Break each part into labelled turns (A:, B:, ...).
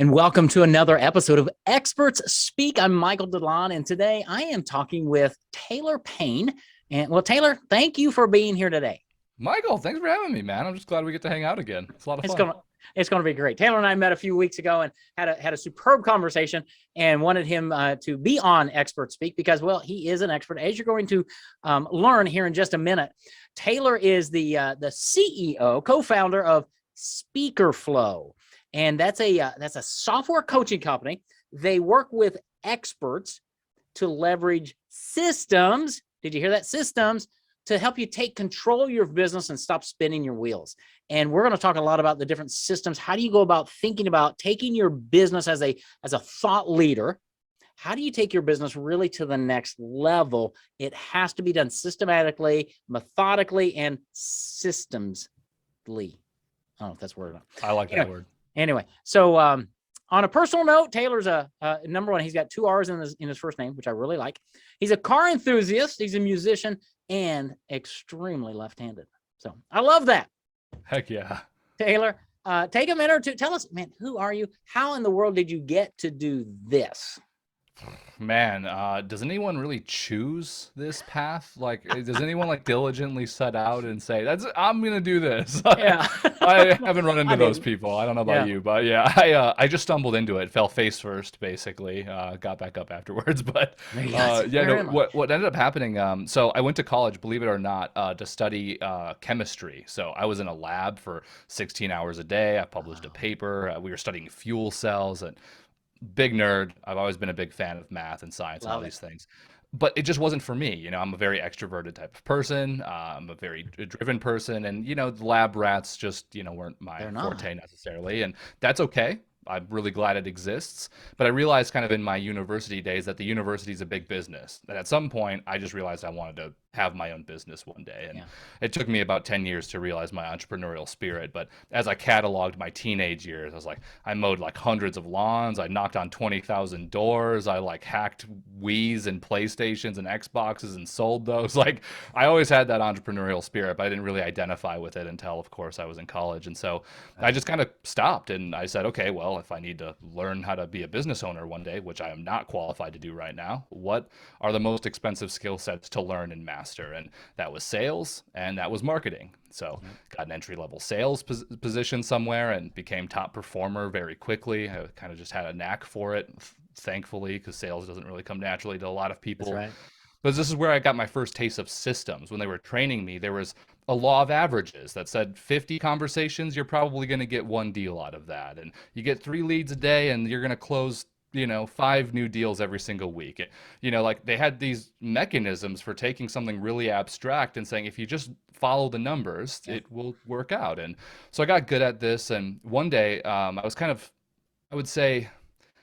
A: And welcome to another episode of Experts Speak. I'm Michael DeLon, and today I am talking with Taylorr Payne. And well, Taylor, thank you for being here today.
B: Michael, thanks for having me, man. I'm just glad we get to hang out again. It's a lot of
A: It's
B: fun.
A: gonna it's gonna be great. Taylor and I met a few weeks ago and had a superb conversation, and wanted him to be on Expert Speak because, well, he is an expert, as you're going to learn here in just a minute. Taylor is the CEO, co-founder of SpeakerFlow, and that's a software coaching company. They work with experts to leverage systems. Did you hear that? Systems to help you take control of your business and stop spinning your wheels. And we're going to talk a lot about the different systems. How do you go about thinking about taking your business as a thought leader? How do you take your business really to the next level? It has to be done systematically, methodically, and systemsly. I don't know if that's a word or not.
B: I like that word.
A: Anyway, so on a personal note, Taylor's number one. He's got 2 R's in his first name, which I really like. He's a car enthusiast. He's a musician and extremely left-handed. So I love that.
B: Heck yeah.
A: Taylor, take a minute or two. Tell us, man, who are you? How in the world did you get to do this?
B: Man, does anyone really choose this path? Like, does anyone like diligently set out and say, I'm gonna do this?
A: Yeah.
B: I haven't run into
A: I
B: those
A: didn't.
B: people. I don't know about
A: Yeah.
B: you, but yeah, I just stumbled into it, fell face first, basically. Got back up afterwards, but
A: Yes,
B: yeah,
A: very
B: no.
A: much.
B: What ended up happening? So I went to college, believe it or not, to study chemistry. So I was in a lab for 16 hours a day. I published a
A: Wow.
B: paper. We were studying fuel cells and big nerd. I've always been a big fan of math and science and all
A: Love it.
B: these things. But it just wasn't for me. I'm a very extroverted type of person. I'm a very driven person. And, the lab rats just, weren't my
A: They're not.
B: forte necessarily. And that's okay. I'm really glad it exists. But I realized kind of in my university days that the university is a big business. And at some point, I just realized I wanted to have my own business one day. And
A: Yeah.
B: it took me about 10 years to realize my entrepreneurial spirit. But as I cataloged my teenage years, I was like, I mowed like hundreds of lawns. I knocked on 20,000 doors. I like hacked Wii's and PlayStations and Xboxes and sold those. Like, I always had that entrepreneurial spirit, but I didn't really identify with it until, of course, I was in college. And so I
A: Right.
B: just kind of stopped and I said, okay, well, if I need to learn how to be a business owner one day, which I am not qualified to do right now, what are the most expensive skill sets to learn and master? And that was sales and that was marketing. So
A: Yep.
B: got an entry level sales position somewhere and became top performer very quickly. I kind of just had a knack for it, thankfully, because sales doesn't really come naturally to a lot of
A: That's
B: people.
A: right.
B: But this is where I got my first taste of systems. When they were training me, there was a law of averages that said 50 conversations, you're probably going to get one deal out of that. And you get 3 leads a day and you're going to close, 5 new deals every single week. Like they had these mechanisms for taking something really abstract and saying, if you just follow the numbers,
A: Yeah.
B: it will work out. And so I got good at this. And one day I was kind of, I would say,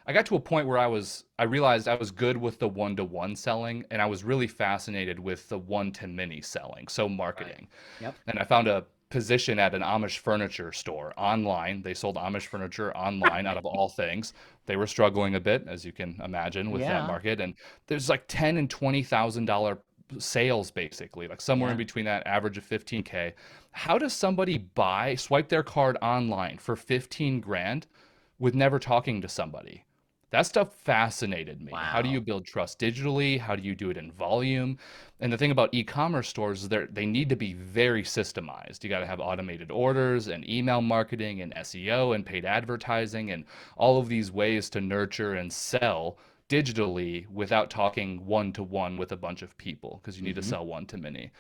B: I got to a point where I realized I was good with the one-to-one selling and I was really fascinated with the one-to-many selling, so
A: Right.
B: marketing.
A: Yep.
B: And I found a position at an Amish furniture store online. They sold Amish furniture online out of all things. They were struggling a bit, as you can imagine, with that
A: Yeah.
B: market. And there's like $10,000 and $20,000 sales basically, like somewhere in
A: Yeah.
B: between that average of 15K. How does somebody swipe their card online for 15 grand with never talking to somebody? That stuff fascinated me. How do you
A: Wow.
B: build trust digitally? How do you do it in volume? And the thing about e-commerce stores is they need to be very systemized. You got to have automated orders and email marketing and SEO and paid advertising and all of these ways to nurture and sell digitally without talking one to one with a bunch of people because you need to
A: Hmm.
B: sell one to many.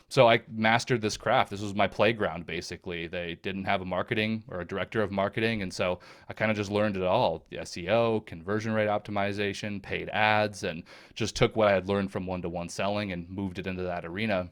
B: So I mastered this craft. This was my playground, basically. They didn't have a marketing or a director of marketing. And so I kind of just learned it all, the SEO, conversion rate optimization, paid ads, and just took what I had learned from one to one selling and moved it into that arena.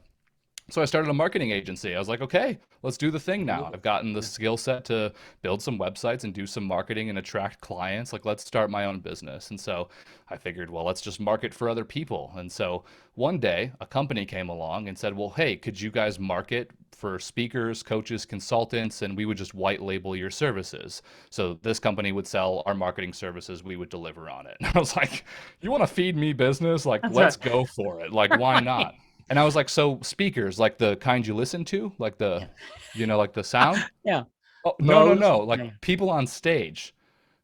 B: So I started a marketing agency. I was like, okay, let's do the thing now.
A: Cool.
B: I've gotten the
A: Yeah.
B: skill set to build some websites and do some marketing and attract clients. Like, let's start my own business. And so I figured, well, let's just market for other people. And so one day, a company came along and said, well, hey, could you guys market for speakers, coaches, consultants, and we would just white label your services. So this company would sell our marketing services, we would deliver on it. And I was like, you want to feed me business? Like,
A: That's
B: let's
A: right.
B: go for it. Like, why not?
A: Right.
B: And I was like, so speakers, like the kind you listen to, like
A: Yeah.
B: like the sound?
A: Yeah.
B: Oh, no, no,
A: Bose.
B: no. Like
A: Yeah.
B: people on stage.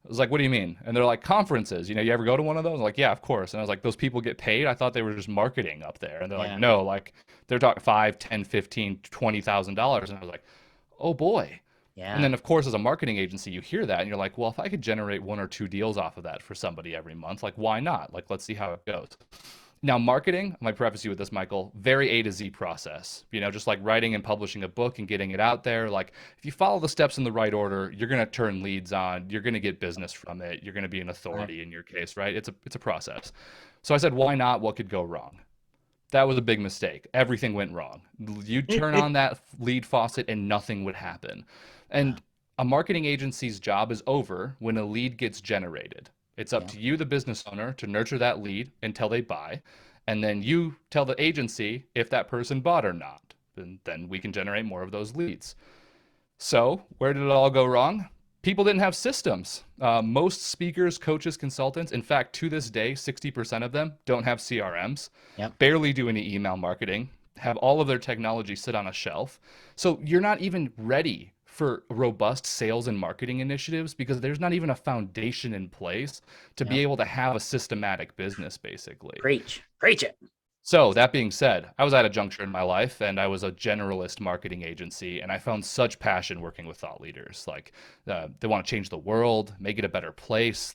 B: I was like, what do you mean? And they're like, conferences. You ever go to one of those? I'm like, yeah, of course. And I was like, those people get paid? I thought they were just marketing up there. And they're like,
A: Yeah.
B: no, like they're talking 5, 10, 15, $20,000. And I was like, oh boy. And
A: Yeah.
B: then of course, as a marketing agency, you hear that and you're like, well, if I could generate 1 or 2 deals off of that for somebody every month, like why not? Like, let's see how it goes. Now, marketing, I might preface you with this, Michael, very A to Z process. Just like writing and publishing a book and getting it out there. Like, if you follow the steps in the right order, you're going to turn leads on. You're going to get business from it. You're going to be an
A: Right.
B: authority in your case, right? It's a process. So I said, why not? What could go wrong? That was a big mistake. Everything went wrong. You'd turn on that lead faucet and nothing would happen.
A: Yeah.
B: And a marketing agency's job is over when a lead gets generated. It's up
A: Yeah.
B: to you, the business owner, to nurture that lead until they buy. And then you tell the agency if that person bought or not. And then we can generate more of those leads. So, where did it all go wrong? People didn't have systems. Most speakers, coaches, consultants, in fact, to this day, 60% of them don't have CRMs,
A: Yep.
B: barely do any email marketing, have all of their technology sit on a shelf. So, you're not even ready for robust sales and marketing initiatives because there's not even a foundation in place to be
A: Yep.
B: able to have a systematic business, basically.
A: Preach. Preach it.
B: So, that being said, I was at a juncture in my life and I was a generalist marketing agency, and I found such passion working with thought leaders. Like, they want to change the world, make it a better place.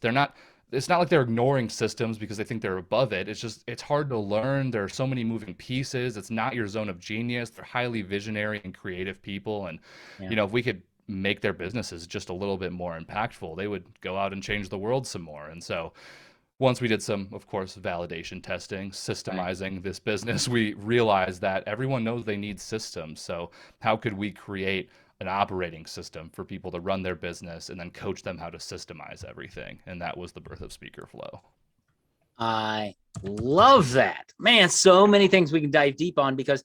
B: It's not like they're ignoring systems because they think they're above it. It's just, it's hard to learn. There are so many moving pieces. It's not your zone of genius. They're highly visionary and creative people. And,
A: Yeah.
B: if we could make their businesses just a little bit more impactful, they would go out and change the world some more. And so, once we did some, of course, validation testing,
A: Right.
B: systemizing this business, we realized that everyone knows they need systems. So, how could we create an operating system for people to run their business and then coach them how to systemize everything? And that was the birth of SpeakerFlow.
A: I love that. Man, so many things we can dive deep on because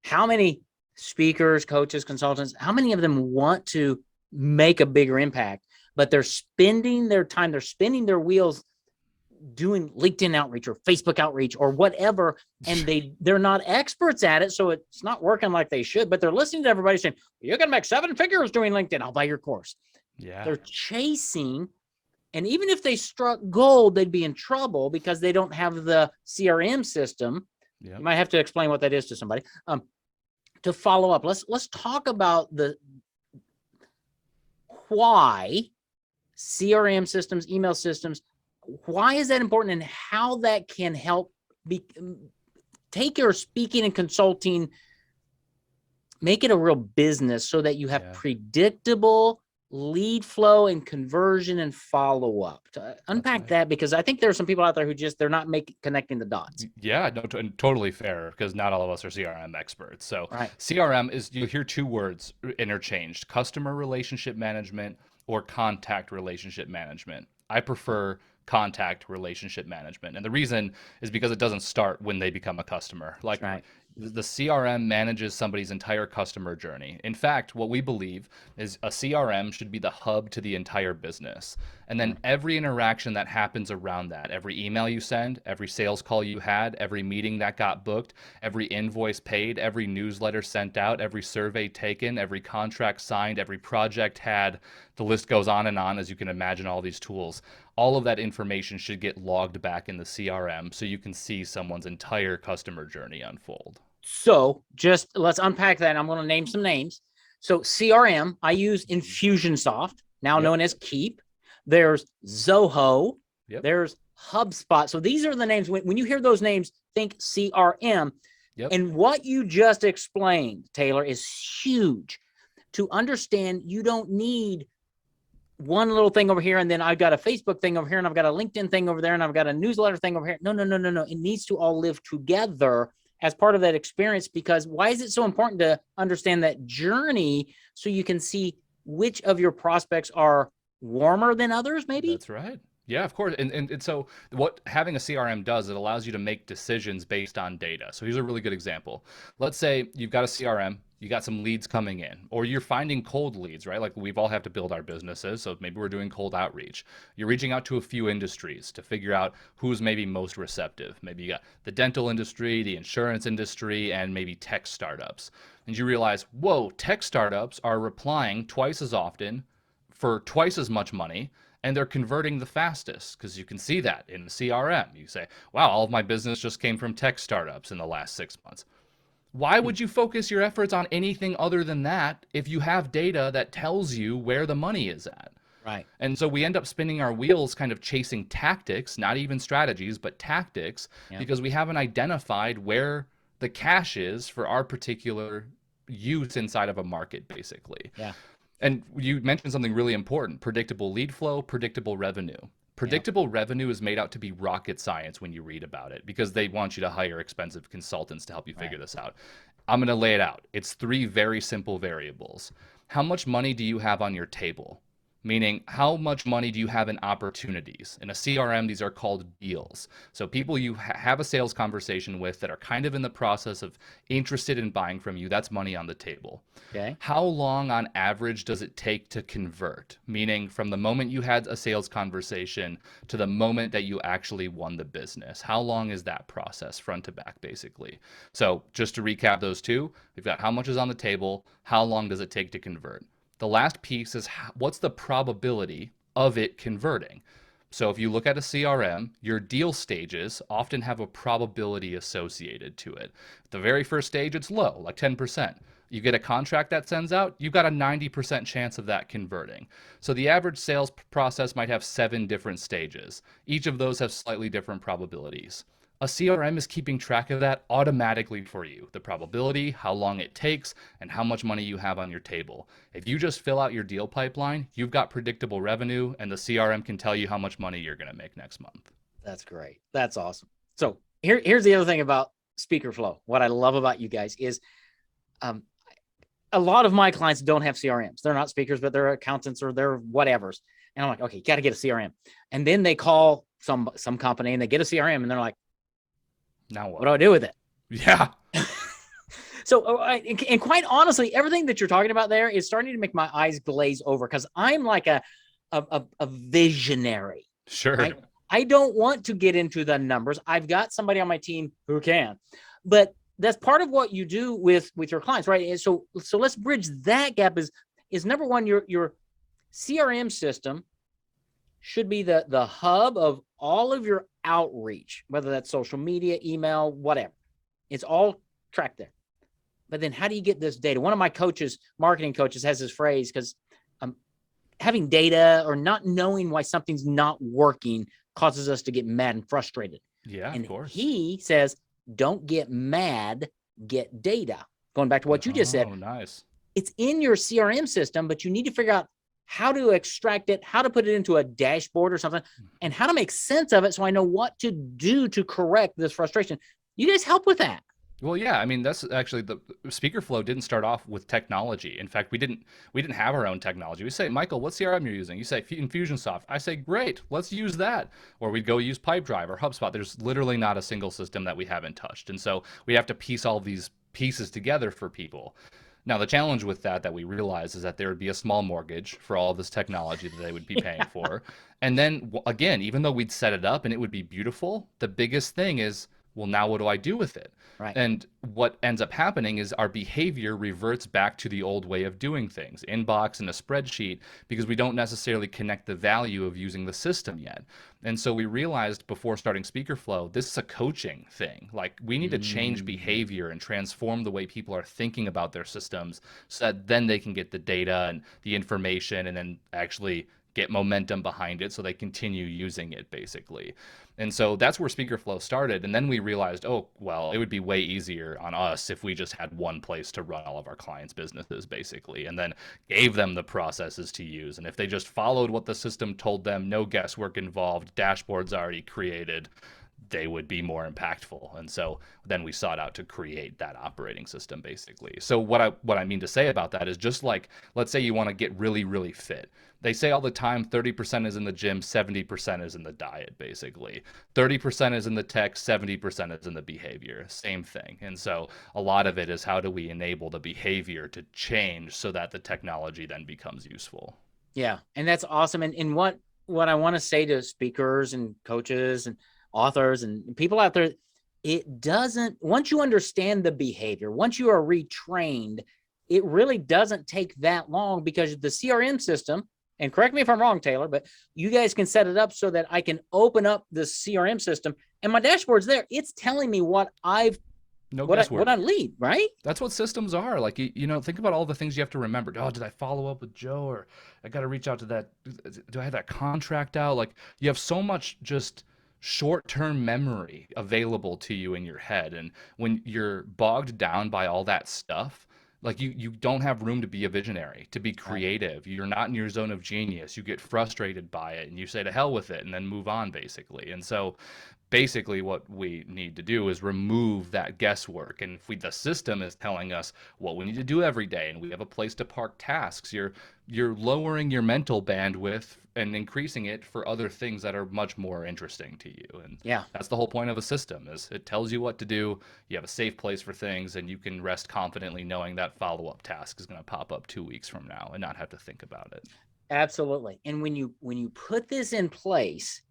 A: how many speakers, coaches, consultants, how many of them want to make a bigger impact, but they're spending their time, they're spinning their wheels doing LinkedIn outreach or Facebook outreach or whatever, and they're not experts at it, so it's not working like they should, but they're listening to everybody saying, you're going to make 7 figures doing LinkedIn, I'll buy your course.
B: Yeah.
A: They're chasing, and even if they struck gold, they'd be in trouble because they don't have the CRM system.
B: Yep.
A: You might have to explain what that is to somebody. To follow up, let's talk about the why CRM systems, email systems, why is that important and how that can help take your speaking and consulting, make it a real business so that you have predictable lead flow and conversion and follow up. To unpack that, because I think there are some people out there who they're not connecting the dots.
B: Yeah, no, totally fair, because not all of us are CRM experts. So CRM is, you hear 2 words interchanged: customer relationship management or contact relationship management. I prefer contact relationship management. And the reason is because it doesn't start when they become a customer. Like, the CRM manages somebody's entire customer journey. In fact, what we believe is a CRM should be the hub to the entire business. And then every interaction that happens around that, every email you send, every sales call you had, every meeting that got booked, every invoice paid, every newsletter sent out, every survey taken, every contract signed, every project had, the list goes on and on, as you can imagine, all these tools. All of that information should get logged back in the CRM so you can see someone's entire customer journey unfold.
A: So just let's unpack that. I'm going to name some names. So CRM, I use Infusionsoft, now known as Keep. There's Zoho. There's HubSpot. So these are the names. When you hear those names, think CRM. And what you just explained, Taylor, is huge. To understand, you don't need one little thing over here, and then I've got a Facebook thing over here, and I've got a LinkedIn thing over there, and I've got a newsletter thing over here. No. It needs to all live together as part of that experience, because why is it so important to understand that journey so you can see which of your prospects are warmer than others, maybe?
B: That's right. Yeah, of course. And so what having a CRM does, it allows you to make decisions based on data. So here's a really good example. Let's say you've got a CRM, you got some leads coming in, or you're finding cold leads, right? Like, we've all have to build our businesses. So maybe we're doing cold outreach. You're reaching out to a few industries to figure out who's maybe most receptive. Maybe you got the dental industry, the insurance industry, and maybe tech startups. And you realize, whoa, tech startups are replying twice as often for twice as much money, and they're converting the fastest because you can see that in the CRM. You say, wow, all of my business just came from tech startups in the last 6 months. Why would you focus your efforts on anything other than that if you have data that tells you where the money is at?
A: Right.
B: And so we end up spinning our wheels kind of chasing tactics, not even strategies, but tactics,
A: Yeah.
B: because we haven't identified where the cash is for our particular use inside of a market, basically.
A: Yeah.
B: And you mentioned something really important: predictable lead flow, predictable revenue.
A: Yeah.
B: Predictable revenue is made out to be rocket science when you read about it, because they want you to hire expensive consultants to help you figure this out. I'm going to lay it out. It's three very simple variables. How much money do you have on your table? Meaning, how much money do you have in opportunities? In a CRM, these are called deals. So people you have a sales conversation with that are kind of in the process of interested in buying from you, that's money on the table.
A: Okay.
B: How long on average does it take to convert? Meaning, from the moment you had a sales conversation to the moment that you actually won the business. How long is that process, front to back, basically? So just to recap those two, we've got how much is on the table, how long does it take to convert? The last piece is what's the probability of it converting? So if you look at a CRM, your deal stages often have a probability associated to it. At the very first stage, it's low, like 10%. You get a contract that sends out, you've got a 90% chance of that converting. So the average sales process might have 7 different stages. Each of those have slightly different probabilities. A CRM is keeping track of that automatically for you: the probability, how long it takes, and how much money you have on your table. If you just fill out your deal pipeline, you've got predictable revenue, and the CRM can tell you how much money you're going to make next month.
A: That's great. That's awesome. So here's the other thing about SpeakerFlow. What I love about you guys is a lot of my clients don't have CRMs. They're not speakers, but they're accountants or they're whatevers. And I'm like, okay, you got to get a CRM. And then they call some company and they get a CRM and they're like,
B: now
A: what do I do with it?
B: Yeah.
A: So, and quite honestly, everything that you're talking about there is starting to make my eyes glaze over, because I'm like a visionary.
B: Sure.
A: Right? I don't want to get into the numbers. I've got somebody on my team who can, but that's part of what you do with your clients, right? And so let's bridge that gap. Is number one, your CRM system should be the hub of all of your outreach, whether that's social media, email, whatever. It's all tracked there. But then how do you get this data? One of my coaches, marketing coaches, has this phrase, because having data or not knowing why something's not working causes us to get mad and frustrated.
B: Yeah,
A: and
B: of course.
A: He says, don't get mad, get data. Going back to what you just said.
B: Oh, nice.
A: It's in your CRM system, but you need to figure out how to extract it, how to put it into a dashboard or something, and how to make sense of it so I know what to do to correct this frustration. You guys help with that.
B: Well, yeah, I mean, that's actually the SpeakerFlow didn't start off with technology. In fact, we didn't have our own technology. We say, Michael, what CRM you're using? You say Infusionsoft. I say, great, let's use that. Or we'd go use Pipedrive or HubSpot. There's literally not a single system that we haven't touched. And so we have to piece all of these pieces together for people. Now, the challenge with that we realize is that there would be a small mortgage for all of this technology that they would be paying for. And then again, even though we'd set it up and it would be beautiful, the biggest thing is, well, now what do I do with it?
A: Right.
B: And what ends up happening is our behavior reverts back to the old way of doing things, inbox and a spreadsheet, because we don't necessarily connect the value of using the system yet. And so we realized before starting SpeakerFlow, this is a coaching thing. Like, we need to change behavior and transform the way people are thinking about their systems so that then they can get the data and the information and then actually get momentum behind it so they continue using it, basically. And so that's where SpeakerFlow started. And then we realized, oh, well, it would be way easier on us if we just had one place to run all of our clients' businesses, basically, and then gave them the processes to use. And if they just followed what the system told them, no guesswork involved, dashboards already created, they would be more impactful. And so then we sought out to create that operating system, basically. So what I mean to say about that is, just like, let's say you want to get really, really fit. They say all the time 30% is in the gym, 70% is in the diet, basically. 30% is in the tech, 70% is in the behavior. Same thing. And so a lot of it is, how do we enable the behavior to change so that the technology then becomes useful?
A: Yeah. And that's awesome. And what I want to say to speakers and coaches and authors and people out there, it doesn't, once you understand the behavior, once you are retrained, it really doesn't take that long, because the CRM system and correct me if I'm wrong, Taylor, but you guys can set it up so that I can open up the CRM system and my dashboard's there. It's telling me what
B: No
A: what I
B: guesswork.
A: lead, right?
B: That's what systems are. Like, think about all the things you have to remember. Oh, did I follow up with Joe? Or I got to reach out to that. Do I have that contract out? Like, you have so much just short-term memory available to you in your head. And when you're bogged down by all that stuff, like you don't have room to be a visionary, to be
A: Right.
B: creative. You're not in your zone of genius. You get frustrated by it and you say to hell with it and then move on basically. And so basically what we need to do is remove that guesswork. And if the system is telling us what we need to do every day and we have a place to park tasks, you're lowering your mental bandwidth and increasing it for other things that are much more interesting to you. And
A: Yeah.
B: that's the whole point of a system, is it tells you what to do. You have a safe place for things, and you can rest confidently knowing that follow-up task is going to pop up 2 weeks from now and not have to think about it.
A: Absolutely. And when you put this in place,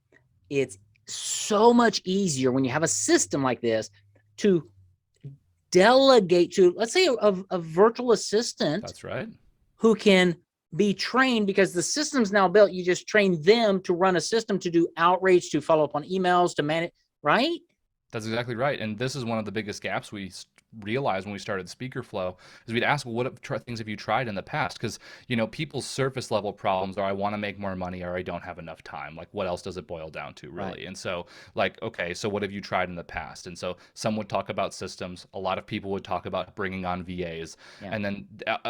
A: it's so much easier when you have a system like this to delegate to, let's say, a virtual assistant.
B: That's right.
A: Who can be trained, because the system's now built. You just train them to run a system, to do outreach, to follow up on emails, to manage, right?
B: That's exactly right. And this is one of the biggest gaps we realized when we started SpeakerFlow, is we'd ask, well, what things have you tried in the past? Because, people's surface level problems are, I want to make more money, or I don't have enough time. Like, what else does it boil down to, really?
A: Right.
B: And so, like, okay, so what have you tried in the past? And so some would talk about systems. A lot of people would talk about bringing on VAs.
A: Yeah.
B: And then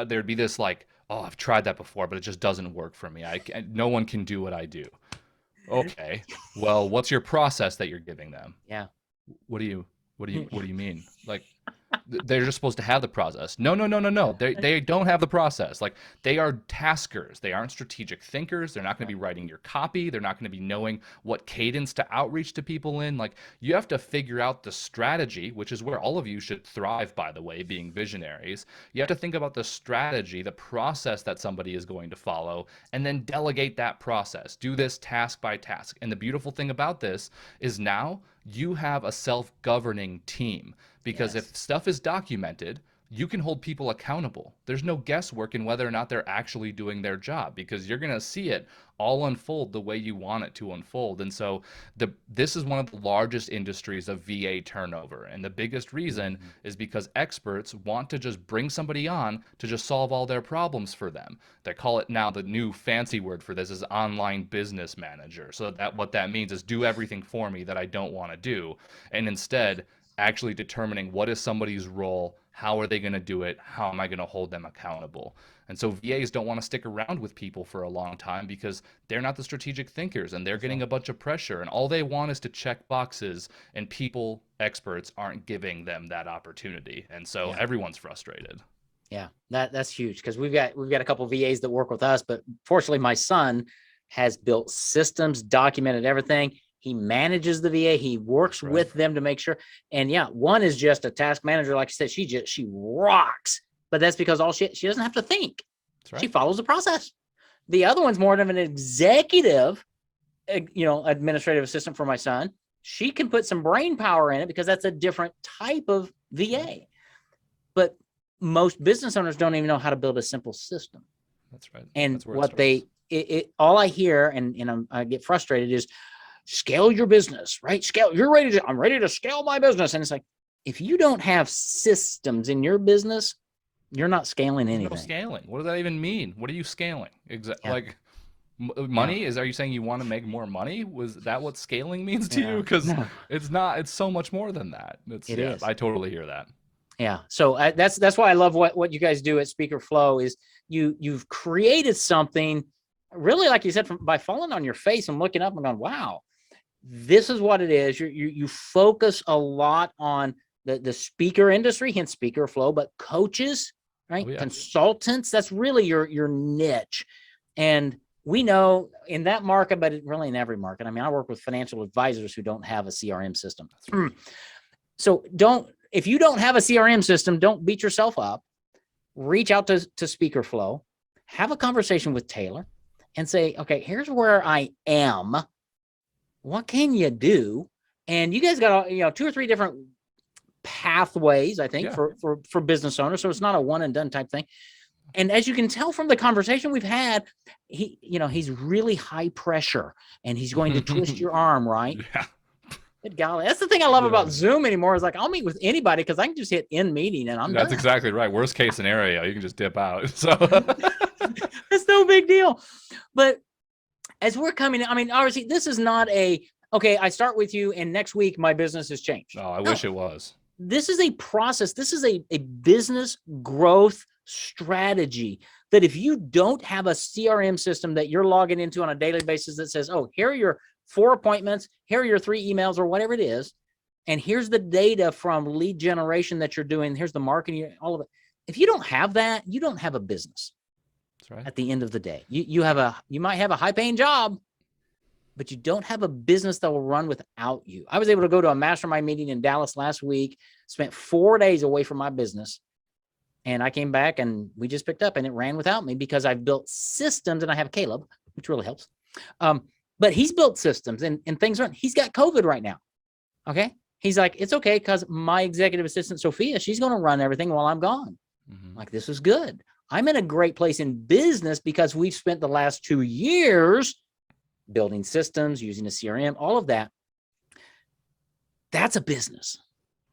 B: there'd be this like, oh, I've tried that before, but it just doesn't work for me. No one can do what I do. Okay, well, what's your process that you're giving them?
A: Yeah.
B: What do you mean? Like, they're just supposed to have the process. No. They don't have the process. Like, they are taskers. They aren't strategic thinkers. They're not going to be writing your copy. They're not going to be knowing what cadence to outreach to people in. Like, you have to figure out the strategy, which is where all of you should thrive, by the way, being visionaries. You have to think about the strategy, the process that somebody is going to follow, and then delegate that process. Do this task by task. And the beautiful thing about this is now you have a self-governing team. Because
A: Yes.
B: if stuff is documented, you can hold people accountable. There's no guesswork in whether or not they're actually doing their job, because you're going to see it all unfold the way you want it to unfold. And so this is one of the largest industries of VA turnover. And the biggest reason is because experts want to just bring somebody on to just solve all their problems for them. They call it now, the new fancy word for this is online business manager. So that what that means is do everything for me that I don't want to do. And instead, actually determining what is somebody's role, how are they going to do it, how am I going to hold them accountable. And so VAs don't want to stick around with people for a long time because they're not the strategic thinkers, and they're getting a bunch of pressure, and all they want is to check boxes, and people, experts, aren't giving them that opportunity. And so everyone's frustrated.
A: Yeah, that's huge, because we've got a couple of VAs that work with us, but fortunately my son has built systems, documented everything. He manages the VA. He works with them to make sure. And yeah, one is just a task manager. Like I said, she rocks, but that's because she doesn't have to think.
B: That's right.
A: She follows the process. The other one's more of an executive, administrative assistant for my son. She can put some brain power in it because that's a different type of VA. But most business owners don't even know how to build a simple system.
B: That's right.
A: And
B: that's
A: what all I hear, and I get frustrated, is scale your business, right? Scale. I'm ready to scale my business. And it's like, if you don't have systems in your business, you're not scaling anything.
B: No scaling. What does that even mean? What are you scaling?
A: Yeah.
B: Like money? Are you saying you want to make more money? Was that what scaling means to you? Because it's not. It's so much more than that. It is. I totally hear that.
A: Yeah. So that's why I love what you guys do at SpeakerFlow is you've created something really, like you said, by falling on your face and looking up and going, wow, this is what it is. You focus a lot on the speaker industry, hence SpeakerFlow, but coaches, right? Consultants, that's really your niche. And we know in that market, but really in every market. I mean, I work with financial advisors who don't have a CRM system. So if you don't have a CRM system, don't beat yourself up. Reach out to SpeakerFlow, have a conversation with Taylor and say, okay, here's where I am. What can you do? And you guys got 2 or 3 different pathways, I think, for business owners. So it's not a one and done type thing. And as you can tell from the conversation we've had, he's really high pressure and he's going to twist your arm, right?
B: Yeah.
A: Good golly. That's the thing I love
B: Yeah.
A: about Zoom anymore is like, I'll meet with anybody because I can just hit end meeting and I'm
B: That's
A: done.
B: exactly right. Worst case scenario, you can just dip out. So
A: It's no big deal. But as we're coming, I mean, obviously, this is not okay, I start with you and next week my business has changed.
B: oh, I
A: No,
B: wish it was.
A: this is a process. This is a business growth strategy that if you don't have a CRM system that you're logging into on a daily basis that says, oh, here are your 4 appointments, here are your 3 emails or whatever it is, and here's the data from lead generation that you're doing, here's the marketing, all of it. If you don't have that, you don't have a business.
B: That's right.
A: At the end of the day, you might have a high paying job, but you don't have a business that will run without you. I was able to go to a mastermind meeting in Dallas last week, spent 4 days away from my business. And I came back and we just picked up and it ran without me because I've built systems and I have Caleb, which really helps. But he's built systems and things aren't, he's got COVID right now. Okay. He's like, it's okay because my executive assistant, Sophia, she's going to run everything while I'm gone.
B: Mm-hmm.
A: Like, this is good. I'm in a great place in business because we've spent the last 2 years building systems, using a CRM, all of that. That's a business.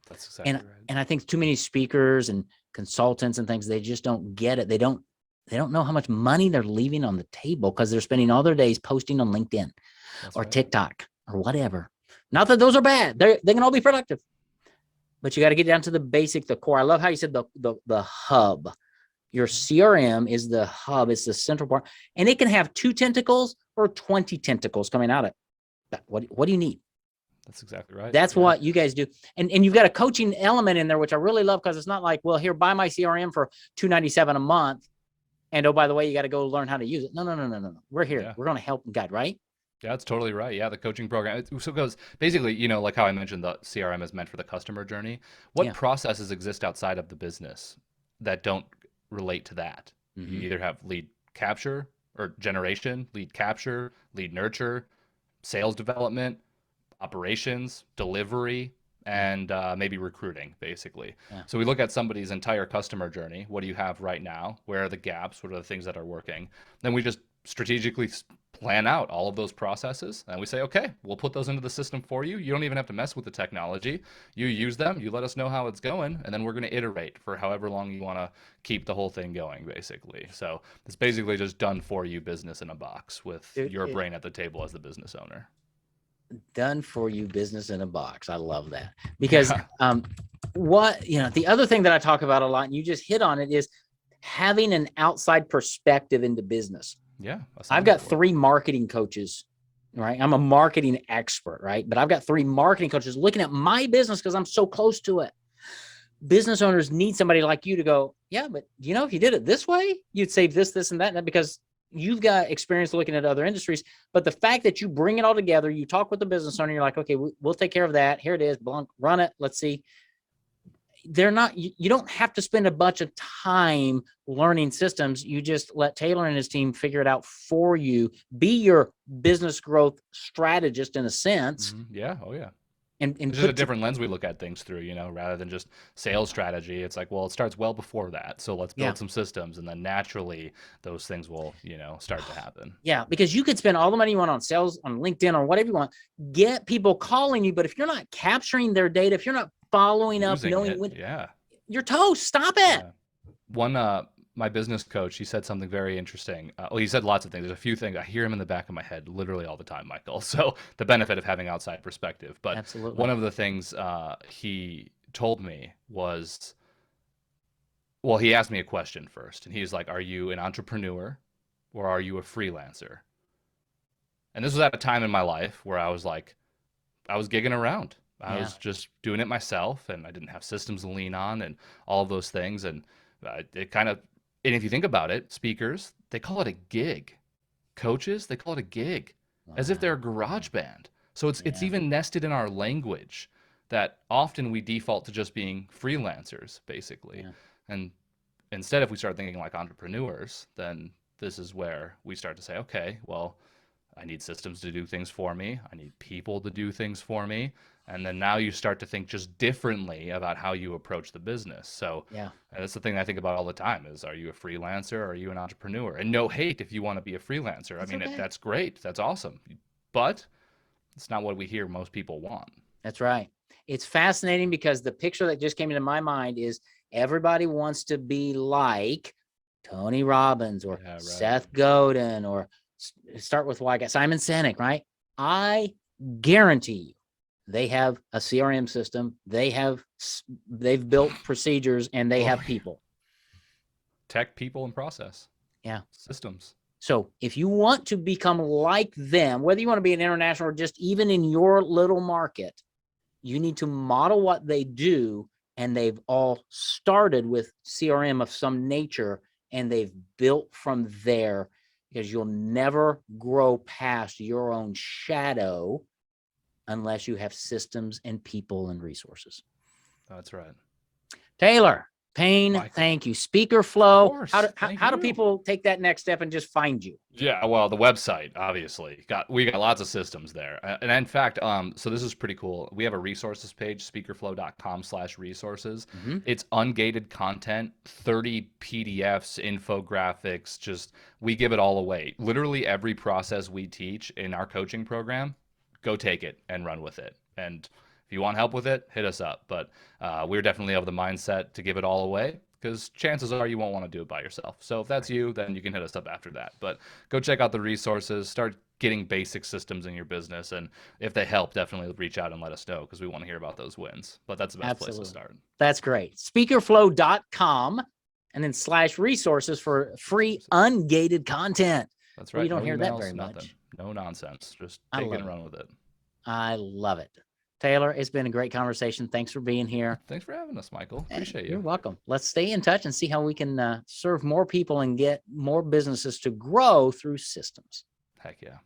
B: That's exactly right.
A: And I think too many speakers and consultants and things, they just don't get it. They don't know how much money they're leaving on the table because they're spending all their days posting on LinkedIn or TikTok or whatever. Not that those are bad. They can all be productive. But you got to get down to the basic, the core. I love how you said the hub. Your CRM is the hub. It's the central part. And it can have 2 tentacles or 20 tentacles coming out of it. What do you need?
B: That's exactly right.
A: That's what you guys do. And you've got a coaching element in there, which I really love because it's not like, well, here, buy my CRM for $297 a month. And oh, by the way, you got to go learn how to use it. No. We're here.
B: Yeah.
A: We're going to help and guide, right?
B: Yeah, that's totally right. Yeah, the coaching program. So it goes basically, like how I mentioned the CRM is meant for the customer journey. What processes exist outside of the business that don't relate to that? Mm-hmm. You either have lead capture or generation, lead capture, lead nurture, sales development, operations, delivery, and maybe recruiting, basically. Yeah. So we look at somebody's entire customer journey. What do you have right now? Where are the gaps? What are the things that are working? Then we just strategically plan out all of those processes and we say, okay, we'll put those into the system for you. You don't even have to mess with the technology. You use them, you let us know how it's going, and then we're going to iterate for however long you want to keep the whole thing going, basically. So it's basically just done for you business in a box with your brain at the table as the business owner.
A: Done for you business in a box. I love that because the other thing that I talk about a lot, and you just hit on it, is having an outside perspective into business.
B: Yeah.
A: I've got 3 marketing coaches, right? I'm a marketing expert, right? But I've got 3 marketing coaches looking at my business because I'm so close to it. Business owners need somebody like you to go, yeah, but if you did it this way, you'd save this, and that, because you've got experience looking at other industries. But the fact that you bring it all together, you talk with the business owner, you're like, okay, we'll take care of that. Here it is, run it. Let's see. You don't have to spend a bunch of time learning systems. You just let Taylor and his team figure it out for you. Be your business growth strategist in a sense.
B: Mm-hmm. Yeah. Oh yeah.
A: And
B: it's just a different lens we look at things through, rather than just sales strategy. It's like, well, it starts well before that. So let's build some systems, and then naturally those things will, start to happen. Yeah, because you could spend all the money you want on sales on LinkedIn or whatever you want, get people calling you, but if you're not capturing their data, if you're not following up, knowing when, you're toast. Stop it. Yeah. One my business coach, he said something very interesting. He said lots of things. There's a few things. I hear him in the back of my head literally all the time, Michael. So the benefit of having outside perspective. But absolutely. One of the things he told me was, well, he asked me a question first. And he's like, are you an entrepreneur or are you a freelancer? And this was at a time in my life where I was gigging around. I was just doing it myself, and I didn't have systems to lean on and all of those things. And it kind of, and if you think about it, speakers, they call it a gig. Coaches, they call it a gig, as if they're a garage band. So it's even nested in our language that often we default to just being freelancers, basically. Yeah. And instead, if we start thinking like entrepreneurs, then this is where we start to say, okay, well, I need systems to do things for me. I need people to do things for me. And then now you start to think just differently about how you approach the business. So
A: Yeah.
B: that's the thing I think about all the time is, are you a freelancer or are you an entrepreneur? And no hate if you want to be a freelancer.
A: That's
B: I mean,
A: okay.
B: that's great. That's awesome. But it's not what we hear most people want.
A: That's right. It's fascinating because the picture that just came into my mind is everybody wants to be like Tony Robbins or
B: Yeah, right.
A: Seth Godin, or start with why I got Simon Sinek, right? I guarantee you they have a CRM system. They've built procedures and they have people.
B: Tech, people, and process.
A: Yeah.
B: Systems.
A: So if you want to become like them, whether you want to be an international or just even in your little market, you need to model what they do. And they've all started with CRM of some nature, and they've built from there, because you'll never grow past your own shadow unless you have systems and people and resources.
B: That's right.
A: Taylorr Payne,
B: Michael.
A: thank you. SpeakerFlow.
B: course.
A: How do people take that next step and just find you?
B: Yeah, well, the website, obviously. We got lots of systems there. And in fact, so this is pretty cool. We have a resources page, speakerflow.com/resources. It's ungated content, 30 PDFs, infographics, just we give it all away. Literally every process we teach in our coaching program, go take it and run with it. And if you want help with it, hit us up. But we're definitely of the mindset to give it all away, because chances are you won't want to do it by yourself. So if that's you, then you can hit us up after that. But go check out the resources, start getting basic systems in your business. And if they help, definitely reach out and let us know, because we want to hear about those wins. But that's the best place to start.
A: That's great. SpeakerFlow.com and then /resources for free ungated content.
B: That's right.
A: Well, you don't
B: No
A: hear that
B: emails,
A: very
B: nothing.
A: much.
B: No nonsense. Just take it and run with it.
A: I love it. Taylorr, it's been a great conversation. Thanks for being here.
B: Thanks for having us, Michael. Appreciate you.
A: You're welcome. Let's stay in touch and see how we can serve more people and get more businesses to grow through systems.
B: Heck yeah.